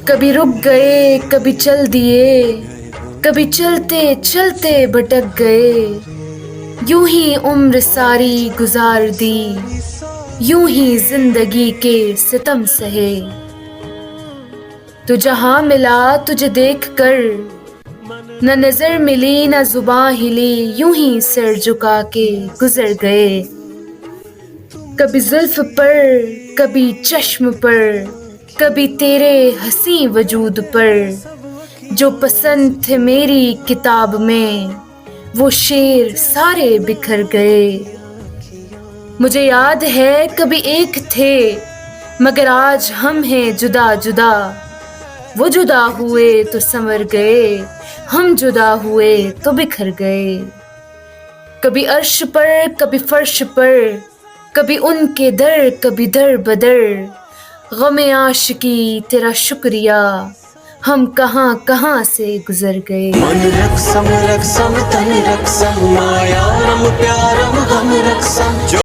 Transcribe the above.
कभी रुक गए कभी चल दिए, कभी चलते चलते भटक गए। यूं ही उम्र सारी गुजार दी, यूं ही जिंदगी के सितम सहे। तू जहां मिला तुझे देख कर, न नजर मिली न जुबां हिली, यूं ही सर झुका के गुजर गए। कभी जुल्फ पर कभी चश्म पर, कभी तेरे हंसी वजूद पर। जो पसंद थे मेरी किताब में, वो शेर सारे बिखर गए। मुझे याद है कभी एक थे, मगर आज हम हैं जुदा जुदा। वो जुदा हुए तो संवर गए, हम जुदा हुए तो बिखर गए। कभी अर्श पर कभी फर्श पर, कभी उनके दर कभी दर बदर। गमे आशिकी तेरा शुक्रिया, हम कहां कहां से गुजर गए। मन रक्षम रक्षम तन रक्षम, माया रम प्यारम हम रक्षम।